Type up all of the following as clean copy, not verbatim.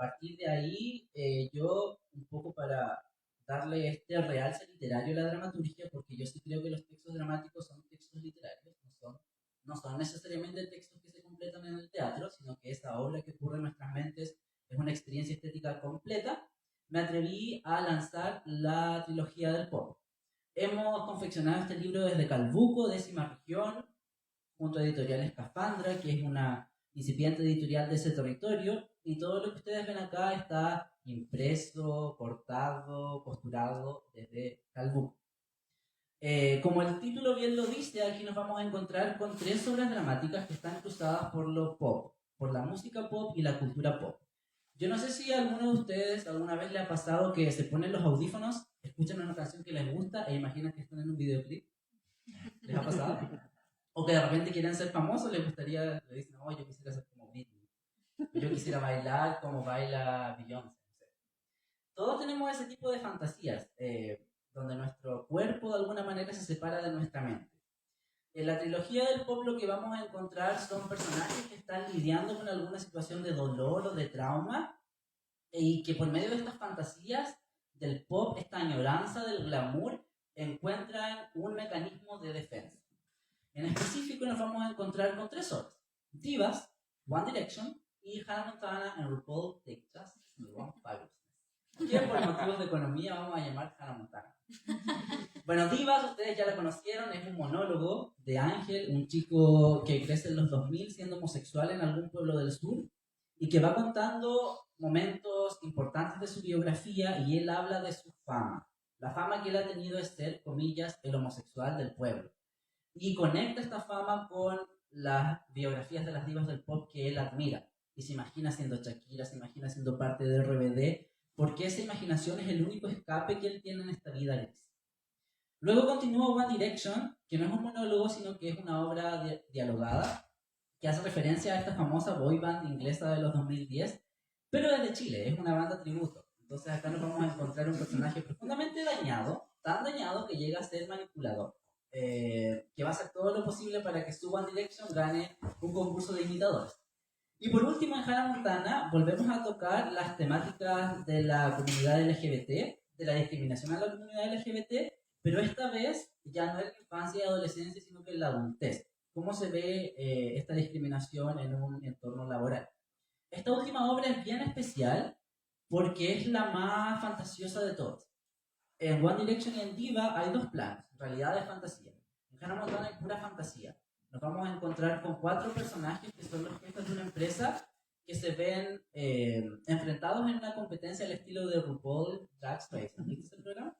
partir de ahí, yo, un poco para darle este realce literario a la dramaturgia, porque yo sí creo que los textos dramáticos son textos literarios, no son necesariamente textos que se completan en el teatro, sino que esa obra que ocurre en nuestras mentes es una experiencia estética completa. Me atreví a lanzar la trilogía del pop. Hemos confeccionado este libro desde Calbuco, décima región, junto a Editorial Escafandra, que es una incipiente editorial de ese territorio, y todo lo que ustedes ven acá está impreso, cortado, costurado desde Calbuco. Como el título bien lo dice, aquí nos vamos a encontrar con 3 obras dramáticas que están cruzadas por lo pop, por la música pop y la cultura pop. Yo no sé si a alguno de ustedes alguna vez le ha pasado que se ponen los audífonos, escuchan una canción que les gusta e imaginan que están en un videoclip. ¿Les ha pasado? O que de repente quieren ser famosos, les gustaría, le dicen, oh, yo quisiera ser como Britney. Yo quisiera bailar como baila Beyoncé. Todos tenemos ese tipo de fantasías, donde nuestro cuerpo de alguna manera se separa de nuestra mente. En la trilogía del pop lo que vamos a encontrar son personajes que están lidiando con alguna situación de dolor o de trauma y que por medio de estas fantasías del pop, esta añoranza del glamour, encuentran un mecanismo de defensa. En específico nos vamos a encontrar con 3 obras: Divas, One Direction y Hannah Montana and RuPaul Take Just One Fabulousness, que por motivos de economía vamos a llamar Hannah Montana. Bueno, Divas, ustedes ya la conocieron, es un monólogo de Ángel, un chico que crece en los 2000 siendo homosexual en algún pueblo del sur y que va contando momentos importantes de su biografía, y él habla de su fama. La fama que él ha tenido es ser, comillas, el homosexual del pueblo. Y conecta esta fama con las biografías de las divas del pop que él admira. Y se imagina siendo Shakira, se imagina siendo parte de RBD, porque esa imaginación es el único escape que él tiene en esta vida gris. Luego continúa One Direction, que no es un monólogo, sino que es una obra dialogada, que hace referencia a esta famosa boy band inglesa de los 2010, pero es de Chile, es una banda tributo. Entonces acá nos vamos a encontrar un personaje profundamente dañado, tan dañado que llega a ser manipulador, que va a hacer todo lo posible para que su One Direction gane un concurso de imitadores. Y por último, en Hannah Montana, volvemos a tocar las temáticas de la comunidad LGBT, de la discriminación a la comunidad LGBT, pero esta vez ya no en la infancia y adolescencia, sino que en la adultez. ¿Cómo se ve esta discriminación en un entorno laboral? Esta última obra es bien especial porque es la más fantasiosa de todas. En One Direction y en Diva hay 2 planos, realidad de fantasía. En Hannah Montana hay pura fantasía. Nos vamos a encontrar con 4 personajes que son los jefes de una empresa que se ven enfrentados en una competencia al estilo de RuPaul Drag Race. ¿Han visto ese programa?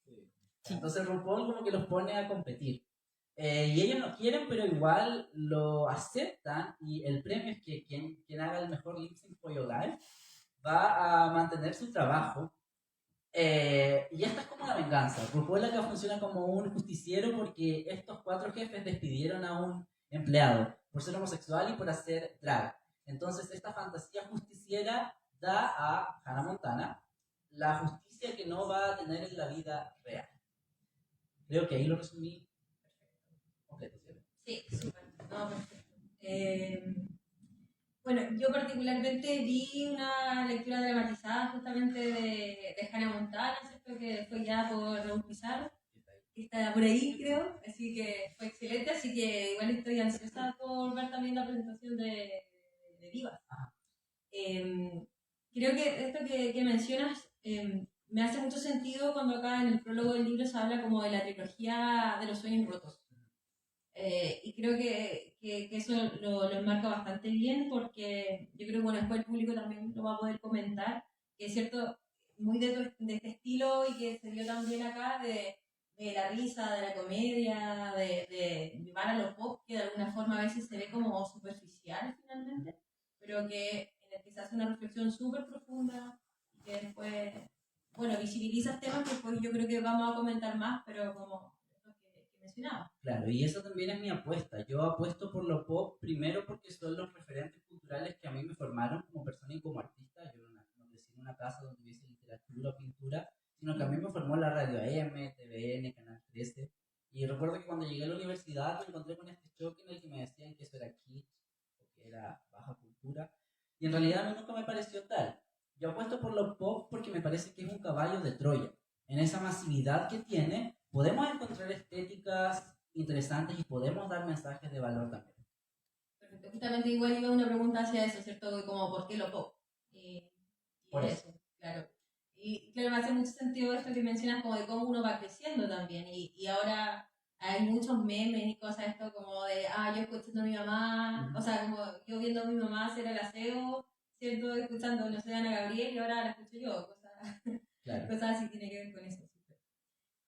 Sí. Entonces RuPaul como que los pone a competir. Y ellos no quieren, pero igual lo aceptan, y el premio es que quien haga el mejor lip sync for your life va a mantener su trabajo. Y esta es como la venganza. RuPaul acá funciona como un justiciero porque estos 4 jefes despidieron a un empleado por ser homosexual y por hacer drag. Entonces esta fantasía justiciera da a Hannah Montana la justicia que no va a tener en la vida real. Creo que ahí lo resumí completo, ¿cierto? Sí, súper. No, perfecto. Bueno, yo particularmente vi una lectura dramatizada justamente de Hannah Montana, ¿cierto? Que fue ya por Raúl Pizarro, que está por ahí, creo, así que fue excelente, así que igual estoy ansiosa por ver también la presentación de Divas. Creo que esto que mencionas me hace mucho sentido cuando acá en el prólogo del libro se habla como de la trilogía de los sueños rotos. Y creo que eso lo enmarca bastante bien, porque yo creo que bueno, después el público también lo va a poder comentar, que es cierto, muy de este estilo y que se dio también acá de la risa, de la comedia, de llevar a los pop, que de alguna forma a veces se ve como superficial finalmente, pero que en el que se hace una reflexión súper profunda y que después, bueno, visibiliza temas que después yo creo que vamos a comentar más, pero como mencionaba. Claro, y eso también es mi apuesta. Yo apuesto por lo pop primero porque son los referentes culturales que a mí me formaron como persona y como artista. Yo no crecí en una casa donde hubiese literatura o pintura, sino que a mí me formó la radio AM, TVN, Canal 13. Y recuerdo que cuando llegué a la universidad me encontré con este choque en el que me decían que eso era kitsch o que era baja cultura. Y en realidad a mí nunca me pareció tal. Yo apuesto por lo pop porque me parece que es un caballo de Troya. En esa masividad que tiene, podemos encontrar estéticas interesantes y podemos dar mensajes de valor también. Perfecto. Justamente igual iba una pregunta hacia eso, ¿cierto? Como, ¿por qué lo pop? Y Por eso, claro. Y claro, me hace mucho sentido esto que mencionas, como de cómo uno va creciendo también. Y ahora hay muchos memes y cosas, esto como de, yo escuchando a mi mamá, o sea, como yo viendo a mi mamá hacer el aseo, ¿cierto? Escuchando, no sé, Ana Gabriel, y ahora la escucho yo, Claro. cosas así tiene que ver con eso.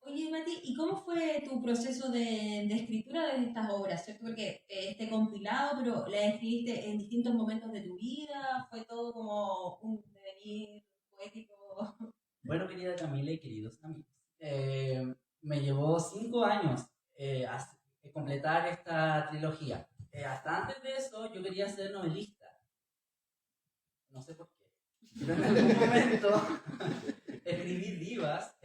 Oye, Mati, ¿y cómo fue tu proceso de escritura de estas obras, cierto? Porque este compilado, pero la escribiste en distintos momentos de tu vida, fue todo como un devenir poético. Bueno, querida Camila y queridos amigos, me llevó 5 años completar esta trilogía. Hasta antes de eso, yo quería ser novelista. No sé por qué. Pero en algún momento escribí divas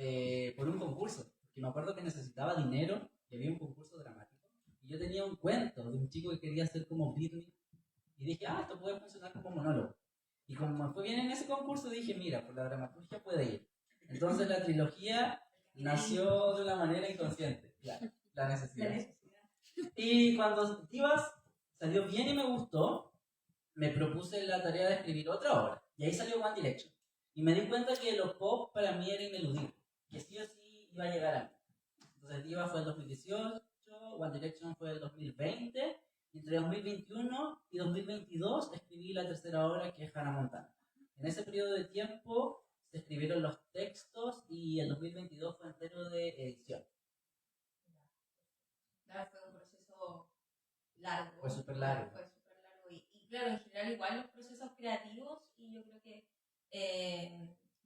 por un concurso. Porque me acuerdo que necesitaba dinero y había un concurso dramático. Y yo tenía un cuento de un chico que quería ser como Britney. Y dije, esto puede funcionar como monólogo. Y como me fue bien en ese concurso, dije, mira, por la dramaturgia puede ir. Entonces la trilogía nació de una manera inconsciente, claro, la necesidad. Y cuando Divas salió bien y me gustó, me propuse la tarea de escribir otra obra. Y ahí salió One Direction. Y me di cuenta que lo pop para mí era ineludible, que sí o sí iba a llegar a mí. Entonces Divas fue el 2018, One Direction fue el 2020. Entre 2021 y 2022 escribí la tercera obra, que es Hannah Montana. En ese periodo de tiempo se escribieron los textos y el 2022 fue entero de edición. Claro, fue un proceso largo. Fue súper largo. Fue súper largo. Y claro, en general igual los procesos creativos, y yo creo que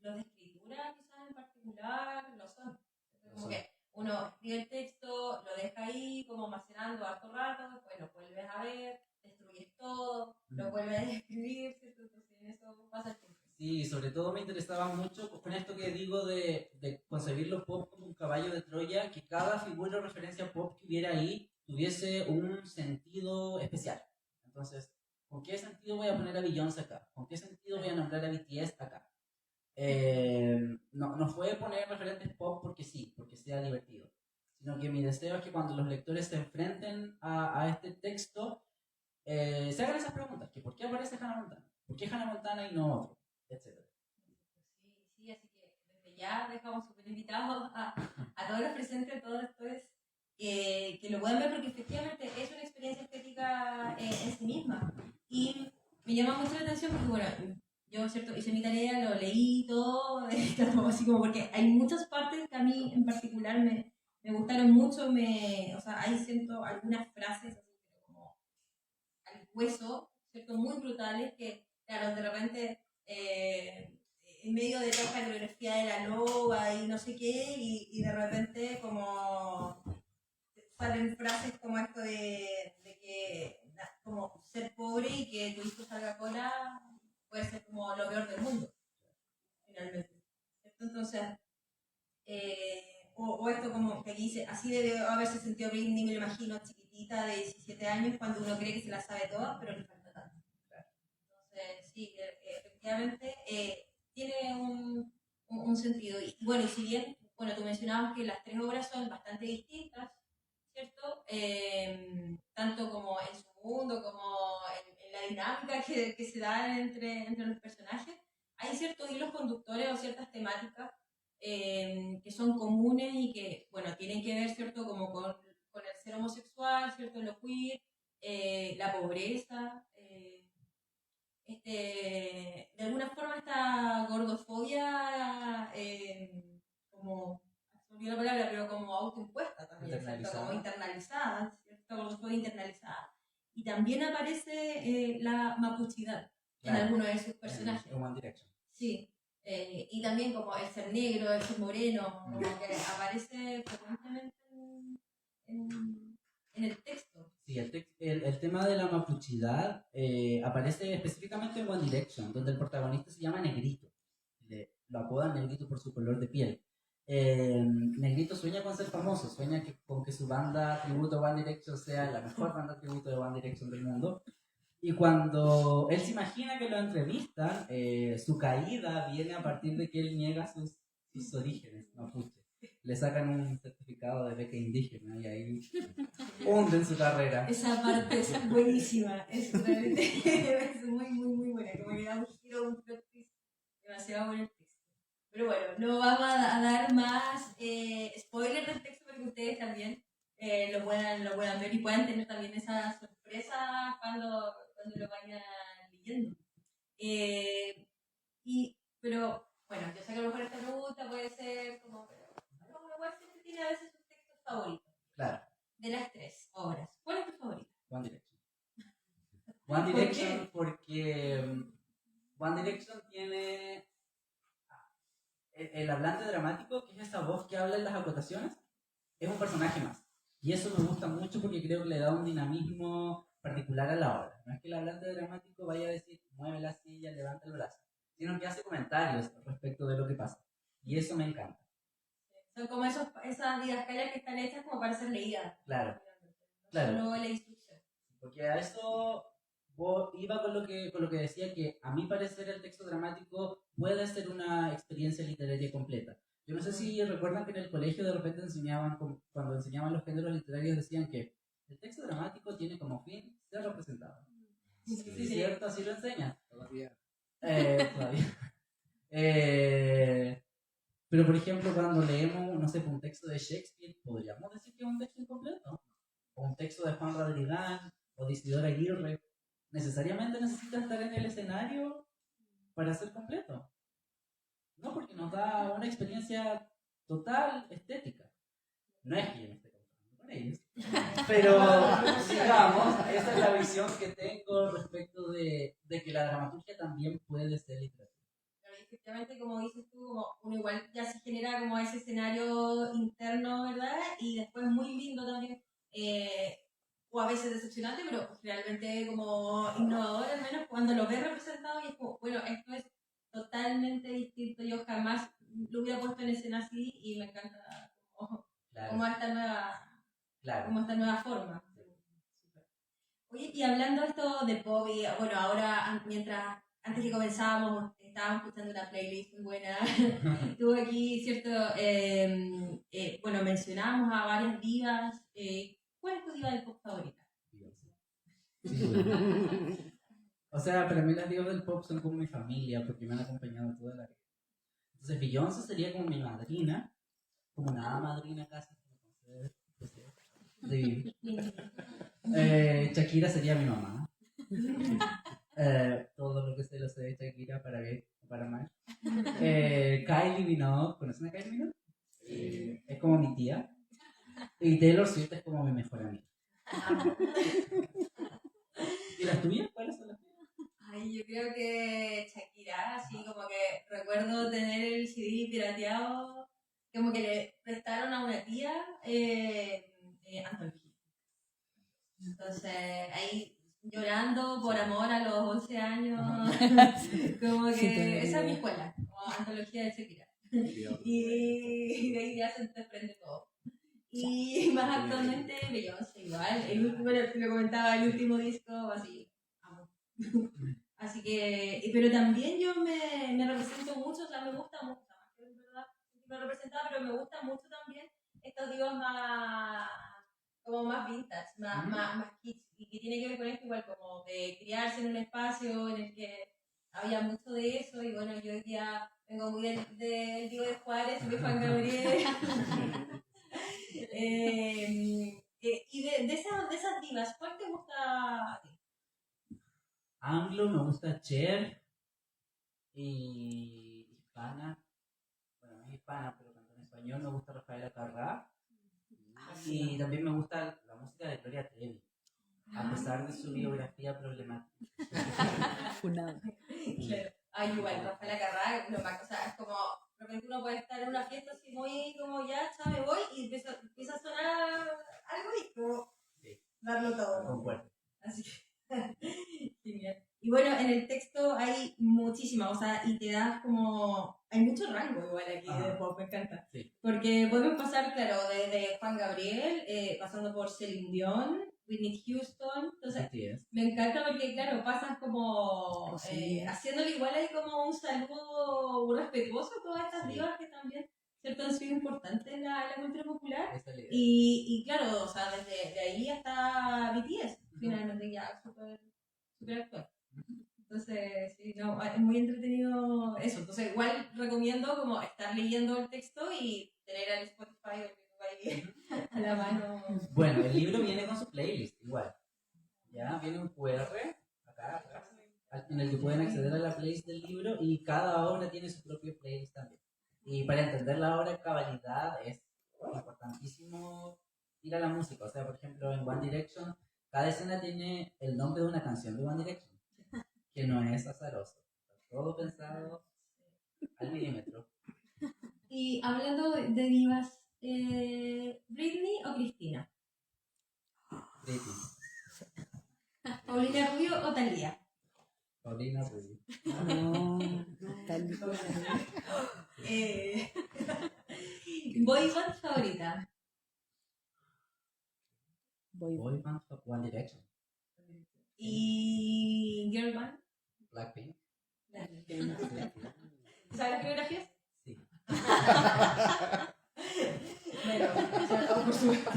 los de escritura quizás en particular lo son. Como que uno escribe el texto, lo deja ahí como almacenando harto rato, después lo vuelves a ver, destruyes todo, lo vuelves a escribir, ¿cierto? Entonces en eso pasa el tiempo. Sí, sobre todo me interesaba mucho con esto que digo de concebir los pop como un caballo de Troya, que cada figura o referencia pop que hubiera ahí tuviese un sentido especial. Entonces, ¿con qué sentido voy a poner a Beyoncé acá? ¿Con qué sentido voy a nombrar a BTS acá? No fue poner referentes pop porque sí, porque sea divertido, sino que mi deseo es que cuando los lectores se enfrenten a este texto, se hagan esas preguntas, que ¿por qué aparece Hannah Montana? ¿Por qué Hannah Montana y no otro? Etcétera. Sí, así que desde ya dejamos súper invitados a todos los presentes, todos después, que lo puedan ver porque efectivamente es una experiencia estética en sí misma. Y me llama mucho la atención porque, bueno, yo, ¿cierto? Hice mi tarea, lo leí todo, así como porque hay muchas partes que a mí en particular me gustaron mucho, o sea, ahí siento algunas frases así como al hueso, ¿cierto? Muy brutales que, claro, de repente... en medio de toda esta coreografía de la loba y no sé qué, y de repente como salen frases como esto de que como ser pobre y que tu hijo salga cola puede ser como lo peor del mundo, finalmente. Entonces, o esto como que dice, así debe haberse sentido Britney, me lo imagino, chiquitita de 17 años, cuando uno cree que se la sabe toda, pero le falta tanto. Entonces, sí, efectivamente, tiene un sentido. Y bueno, y si bien, bueno, tú mencionabas que las tres obras son bastante distintas, ¿cierto? Tanto como en su mundo, como en la dinámica que se da entre los personajes, hay ciertos hilos conductores o ciertas temáticas que son comunes y que, bueno, tienen que ver, ¿cierto? Como con el ser homosexual, ¿cierto? Lo queer, la pobreza, de alguna forma esta gordofobia, como, se me olvidó la palabra, pero como autoimpuesta también, ¿cierto? Como internalizada, ¿cierto? Gordofobia internalizada. Y también aparece la mapuchidad en alguno de sus personajes. En One Direction. Sí. Y también como el ser negro, el ser moreno, como que aparece frecuentemente en el texto. Sí, el tema de la mapuchidad aparece específicamente en One Direction, donde el protagonista se llama Negrito. Lo apodan Negrito por su color de piel. Negrito sueña con ser famoso, con que su banda tributo a One Direction sea la mejor banda tributo de One Direction del mundo. Y cuando él se imagina que lo entrevistan, su caída viene a partir de que él niega sus orígenes mapuche. Le sacan un certificado de beca indígena y ahí hunden su carrera. Esa parte es buenísima, es realmente es muy, muy, muy buena. Como que da un giro, un plot twist demasiado bueno el texto. Pero bueno, no vamos a dar más spoilers del texto para que ustedes también lo puedan ver y puedan tener también esa sorpresa cuando lo vayan leyendo. Pero bueno, yo sé que a lo mejor esta pregunta puede ser como, pero igual siempre tiene a veces sus textos favoritos. Claro. De las 3 obras, ¿cuál es tu favorita? One Direction. One Direction porque One Direction tiene el hablante dramático, que es esa voz que habla en las acotaciones, es un personaje más. Y eso me gusta mucho porque creo que le da un dinamismo particular a la obra. No es que el hablante dramático vaya a decir, mueve la silla, levanta el brazo, sino que hace comentarios respecto de lo que pasa. Y eso me encanta. Son como esas didascalias que están hechas como para ser leídas. Claro. Claro. Solo la instrucción. Porque a eso iba con lo que decía, que a mi parecer el texto dramático puede ser una experiencia literaria completa. Yo no sé si recuerdan que en el colegio de repente enseñaban, cuando enseñaban los géneros literarios, decían que el texto dramático tiene como fin ser representado. Sí, sí, cierto, así lo enseñan. Todavía. Pero por ejemplo, cuando leemos, no sé, un texto de Shakespeare, podríamos decir que es un texto incompleto. O un texto de Juan Radrigán, o de Isidora Aguirre. Necesariamente necesita estar en el escenario para ser completo. No, porque nos da una experiencia total estética. No es que yo me esté comparando con ellos, pero digamos, esa es la visión que tengo respecto de que la dramaturgia también puede ser literatura. Claro, efectivamente, como dices tú, como uno igual ya se genera como ese escenario interno, ¿verdad? Y después muy lindo también. O a veces decepcionante, pero realmente como innovador, al menos cuando lo ves representado y es como, bueno, esto es totalmente distinto, yo jamás lo hubiera puesto en escena así y me encanta como esta nueva forma. Oye, y hablando esto de pop, y bueno, ahora antes que comenzábamos, estábamos escuchando una playlist muy buena. Tuve aquí, ¿cierto? Bueno, mencionamos a varias divas. ¿Cuál es tu diva del pop favorita? O sea, para mí las divas del pop son como mi familia, porque me han acompañado toda la vida. Entonces, Beyoncé sería como mi madrina, como una madrina casi, Shakira sería mi mamá. Todo lo que sé lo sé de Shakira, para bien o para mal. Kylie Minogue, ¿conocen a Kylie Minogue? Es como mi tía. Y Taylor Swift es como mi mejor amiga. ¿Y las tuyas? ¿Cuáles son las tuyas? Ay, yo creo que Shakira, así como que recuerdo tener el CD pirateado, como que le prestaron a una tía antología. Entonces, ahí llorando por amor a los 11 años, como que esa es mi escuela, como antología de Shakira. Y de ahí ya se desprende todo. Y más actualmente Beyoncé igual, el último, lo comentaba, el último disco, así, amo. Así que, pero también yo me represento mucho, o sea, me gusta mucho, más que en verdad me representaba, pero me gusta mucho también estos divas más, como más vintage, más kitsch, y que tiene que ver con esto igual, como de criarse en un espacio en el que había mucho de eso, y bueno, yo hoy día vengo muy del Diego de Juárez y de Juan Gabriel. Y de esas divas, ¿cuál te gusta a ti? Anglo, me gusta Cher y hispana. Bueno, no es hispana, pero canta en español. Me gusta Rafaela Carrá. Y también me gusta la música de Gloria Trevi, a pesar de su biografía problemática. Claro. Ay, igual, Rafaela Carrá, o sea, es como, de repente uno puede estar en una fiesta así muy como ya me voy y empieza a sonar algo y como darlo todo. Concuerdo. Así que, genial. Y bueno, en el texto hay muchísimas, o sea, y te das como... Hay mucho rango igual aquí de pop, me encanta. Sí. Porque podemos pasar, claro, desde Juan Gabriel, pasando por Celine Dion, Whitney Houston. Entonces, me encanta porque, claro, pasan como... haciéndole igual hay como un saludo respetuoso a todas estas divas que también, ¿cierto?, han sido importantes en la cultura popular. Y claro, o sea, desde de ahí hasta BTS, finalmente ya súper actual. Entonces, sí, no, es muy entretenido eso. Entonces, igual recomiendo como estar leyendo el texto y tener el Spotify o el YouTube ahí a la mano. Bueno, el libro viene con su playlist, igual. Ya, viene un QR acá atrás, en el que pueden acceder a la playlist del libro y cada obra tiene su propio playlist también. Y para entender la obra en cabalidad es importantísimo ir a la música. O sea, por ejemplo, en One Direction, cada escena tiene el nombre de una canción de One Direction, que no es azaroso. Todo pensado al milímetro. Y hablando de divas, ¿Britney o Cristina? Britney. ¿Paulina Rubio o Thalía? Paulina Rubio. No, Thalía. ¿Boy band favorita? Boy band, One Direction. ¿Y girl band? Blackpink. ¿Sabes coreografías? Sí. Bueno, por supuesto.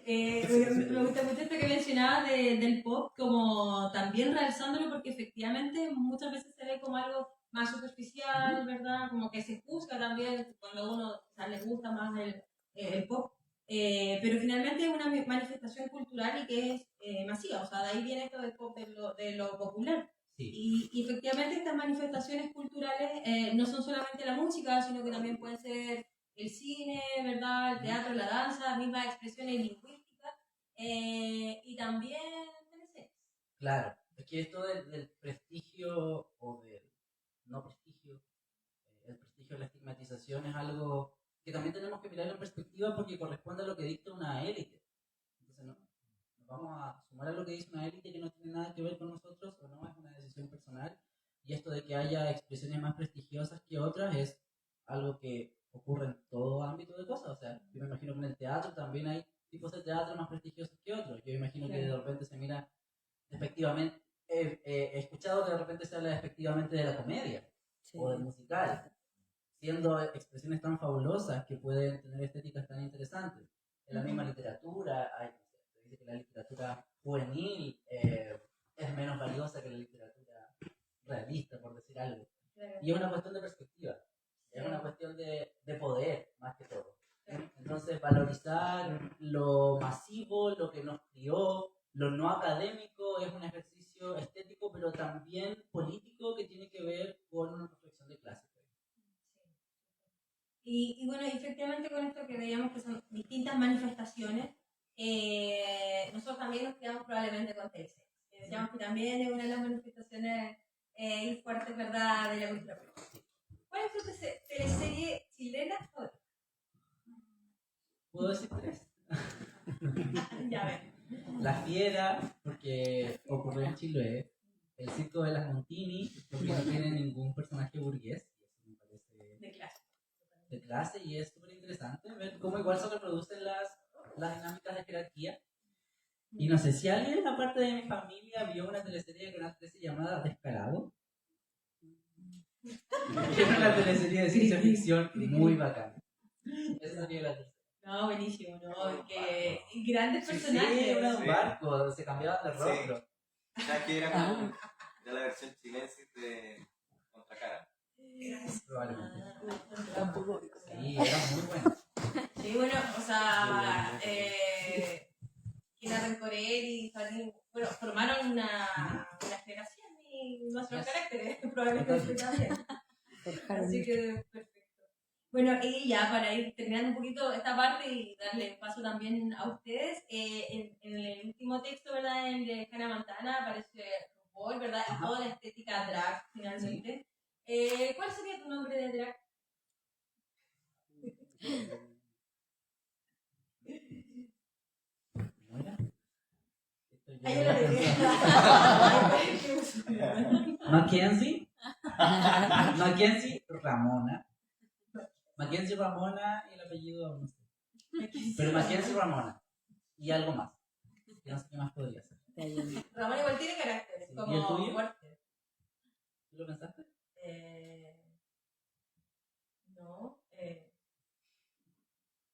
Me gusta mucho esto que mencionabas del pop, como también realzándolo, porque efectivamente muchas veces se ve como algo más superficial, ¿verdad? Como que se juzga también cuando uno, o sea, le gusta más el pop. Pero finalmente es una manifestación cultural y que es masiva, o sea, de ahí viene esto del pop, de lo popular. Sí. Y efectivamente estas manifestaciones culturales no son solamente la música, sino que también pueden ser el cine, ¿verdad? El teatro, la danza, mismas expresiones lingüísticas y también series. Claro, es que esto del prestigio o del no prestigio, el prestigio de la estigmatización es algo que también tenemos que mirar en perspectiva porque corresponde a lo que dicta una élite. Entonces nos vamos a sumar a lo que dice una élite que no tiene nada que ver con nosotros o no, es una decisión personal. Y esto de que haya expresiones más prestigiosas que otras es algo que ocurre en todo ámbito de cosas. O sea, yo me imagino que en el teatro también hay tipos de teatro más prestigiosos que otros. Yo me imagino que de repente se mira despectivamente, he escuchado que de repente se habla despectivamente de la comedia o del musical, siendo expresiones tan fabulosas que pueden tener estéticas tan interesantes. En la misma literatura, se dice que la literatura juvenil es menos valiosa que la literatura realista, por decir algo. Y es una cuestión de perspectiva, es una cuestión de poder, más que todo. Entonces, valorizar lo masivo, lo que nos crió, lo no académico, es un ejercicio estético, pero también político que tiene que ver con una reflexión de clase. Y bueno, efectivamente con esto que veíamos que son distintas manifestaciones, nosotros también nos quedamos probablemente con Teleseries. Decíamos que también es una de las manifestaciones fuertes, ¿verdad?, de la cultura popular. ¿Cuál es tu teleserie chilena favorita? ¿Puedo decir 3? Ya ven. La Fiera, porque ocurrió en Chiloé. El Circo de las Montini, porque no tiene ningún personaje burgués. Y eso me parece de clase y es súper interesante ver cómo igual se reproducen las dinámicas de jerarquía. Y no sé si alguien, aparte de mi familia, vio una teleserie de Canal 13 llamada Descarado. Que es una teleserie de ciencia ficción muy bacana. Esa sería la tercera. No, buenísimo, ¿no? Que grandes personajes. Sí, era un barco, se cambiaban de rostro. O sea, que era como de la versión chilensis de Contracara. Probablemente. Tampoco. Sí, era muy bueno. Sí, bueno, o sea, Kina Rencoret y Fanny, bueno, formaron una generación y nuestros caracteres, probablemente también. Así que perfecto. Bueno, y ya para ir terminando un poquito esta parte y darle paso también a ustedes, en el último texto, ¿verdad?, en el de Hannah Montana aparece RuPaul, ¿verdad?, y toda la estética drag, finalmente. ¿Cuál sería tu nombre de drag? ¿Cómo era? Estoy Ahí yo lo leí. Mackenzie Ramona. Mackenzie Ramona y el apellido aún no sé. Pero Mackenzie Ramona. Y algo más. Yo no sé qué más podría ser. Ramón igual tiene carácter, Sí. como ¿Y el tuyo? fuerte. ¿Tú lo pensaste? No,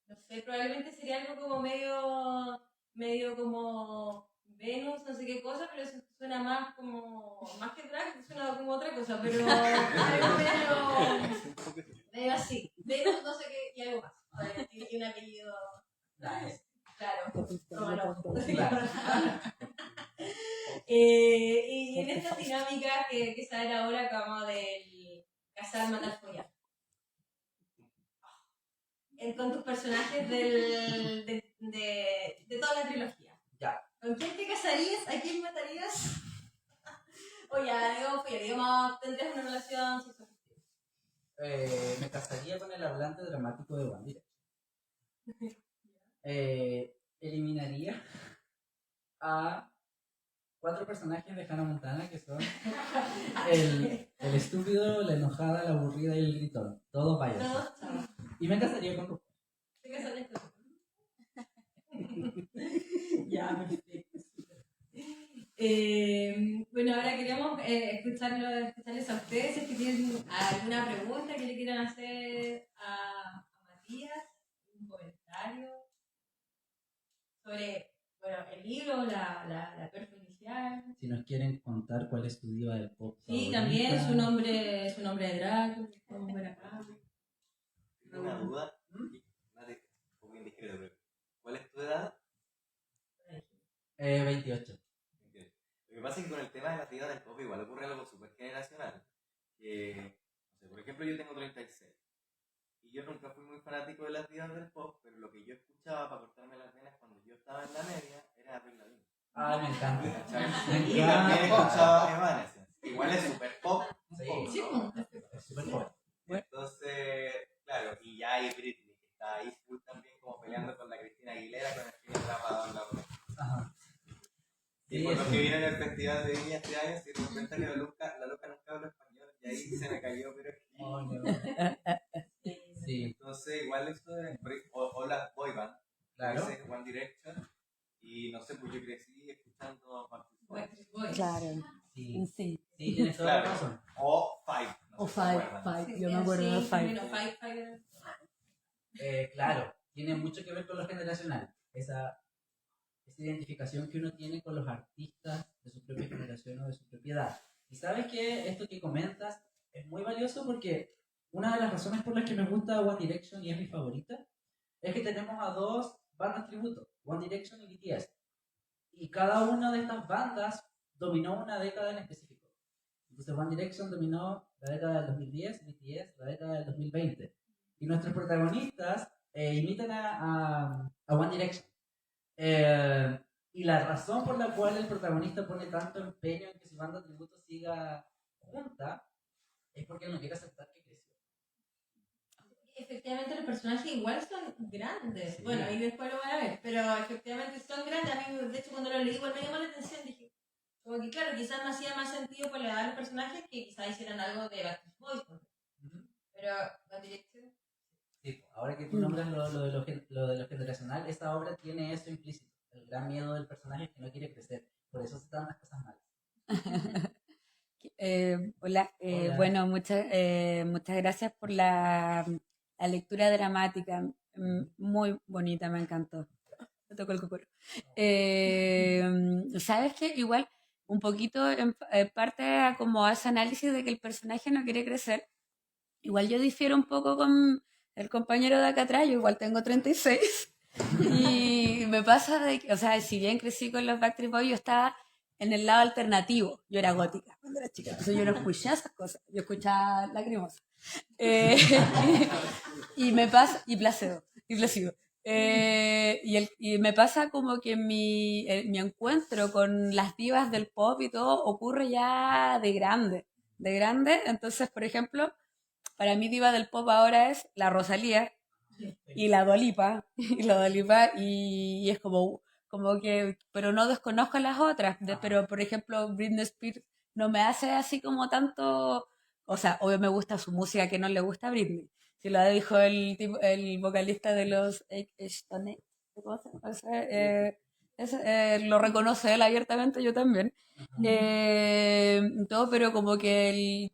no sé, probablemente sería algo como medio como Venus, no sé qué cosa, pero eso suena más que drag, suena como otra cosa, pero algo medio así. Venus, no sé qué, y algo más. Y un apellido, Nice. claro. Romano. Claro. Y en esta dinámica que sale ahora como del cazar, matar, follar. Con tus personajes de toda la trilogía. Ya. ¿Con quién te casarías? ¿A quién matarías? O ya, digamos, tendrías una relación sexual. Me casaría con el hablante dramático de One Direction. Eliminaría a 4 personajes de Hannah Montana que son el estúpido, la enojada, la aburrida y el gritón. Todos vayan. Todos, chao. Y me casaría con RuPaul. ¿Te casarías con Ya, perfecto. Bueno, ahora queremos escucharles a ustedes si es que tienen alguna pregunta que le quieran hacer a Matías, un comentario sobre el libro, la perfo inicial. Si nos quieren contar cuál es tu diva del pop. Sí, favorita. también su nombre de drag, podemos ver acá. Tengo una duda, un poco indiscreto, pero ¿cuál es tu edad? 28. Lo que pasa es que con el tema de las divas del pop igual ocurre algo súper generacional. Que, no sé, por ejemplo, yo tengo 36. Y yo nunca fui muy fanático de las divas del pop, pero lo que yo escuchaba para cortarme las venas cuando yo estaba en la media era Avril Lavigne. Ah, me encanta. ¿Cachai? Y también escuchaba Evanescence. Igual es súper pop. Sí, es súper pop. Entonces, claro, y ya hay Britney, que está ahí full también como peleando con la Cristina Aguilera con el fin atrapado en la boca. Ajá. Y Sí, por los eso. que vieron el festival de Viña este año, se dieron cuenta que la loca nunca habla español, y ahí se me cayó, pero es que... Oh, no. Sí, Entonces, igual eso de... O las boy band, claro. ese One Direction, y no sé, pues yo crecí escuchando Backstreet Boys. Claro. Sí, Sí. sí, tienes toda la Claro. razón. O Five. No O sé si se Five, acuerdan. Five. Yo me acuerdo de Five. Claro, tiene mucho que ver con lo generacional. Esa identificación que uno tiene con los artistas de su propia generación o de su propia edad. Y sabes que esto que comentas es muy valioso porque una de las razones por las que me gusta One Direction y es mi favorita es que tenemos a 2 bandas tributo, One Direction y BTS. Y cada una de estas bandas dominó una década en específico. Entonces One Direction dominó la década del 2010, BTS la década del 2020. Y nuestros protagonistas imitan a One Direction. Y la razón por la cual el protagonista pone tanto empeño en que su banda tributo siga junta es porque él no quiere aceptar que creció. Efectivamente los personajes igual son grandes. Sí. Bueno, ahí después lo van a ver, pero efectivamente son grandes. A mí, de hecho, cuando lo leí igual me llamó la atención, dije, como que claro, quizás no hacía más sentido por la edad de los personajes que quizás hicieran algo de Backstreet Boys, pero One Direction. Sí, ahora que tú nombras lo de lo generacional, esta obra tiene eso implícito. El gran miedo del personaje es que no quiere crecer. Por eso se dan las cosas malas. Hola. Hola. Bueno, muchas gracias por la lectura dramática. Muy bonita, me encantó. Me tocó el cocoro. ¿Sabes qué? Igual, un poquito en parte como ese análisis de que el personaje no quiere crecer. Igual yo difiero un poco con el compañero de acá atrás, yo igual tengo 36. Y me pasa de que, o sea, si bien crecí con los Backstreet Boys, yo estaba en el lado alternativo. Yo era gótica cuando era chica, entonces yo no escuchaba esas cosas. Yo escuchaba Lacrimosa. Y me pasa, y Placebo. Y me pasa como que mi encuentro con las divas del pop y todo ocurre ya de grande. Entonces, por ejemplo, para mí diva del pop ahora es la Rosalía y la Dua Lipa, y es como como que, pero no desconozco las otras, pero por ejemplo Britney Spears no me hace así como tanto, o sea, obvio me gusta su música que no le gusta a Britney, si lo dijo el vocalista de los Stone, ¿cómo se llama? O sea, lo reconoce él abiertamente, yo también. Todo, pero como que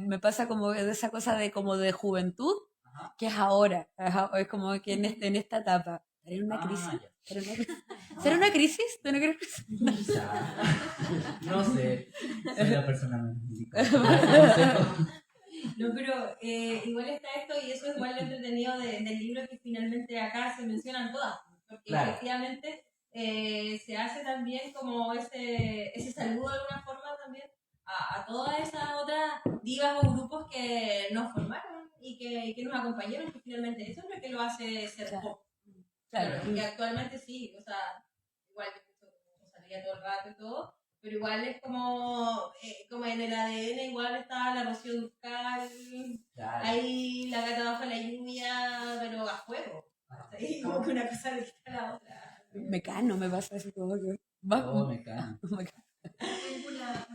me pasa como de esa cosa de como de juventud, Ajá. que es ahora, es como que en esta etapa. ¿Estaré en una crisis? Ya. ¿Estaré en una crisis? ¿Será una crisis? ¿Tú no crees? Quizá. No sé. Soy la persona menos indicada. No, pero igual está esto y eso es igual lo entretenido del libro que finalmente acá se mencionan todas, porque Claro. efectivamente se hace también como ese saludo de alguna forma también a todas esas otras divas o grupos que nos formaron y que nos acompañaron, que finalmente eso es lo que lo hace ser Claro. pop. Claro. Porque actualmente sí, o sea, igual yo escucho Rosalía todo el rato y todo, pero igual es como en el ADN, igual está la Rocío Dúrcal, Claro. ahí la gata bajo la lluvia, pero a fuego. ¿Sí? Como que una cosa le quita a la otra. Mecano me pasa así como que... Oh, Mecano. Ninguna.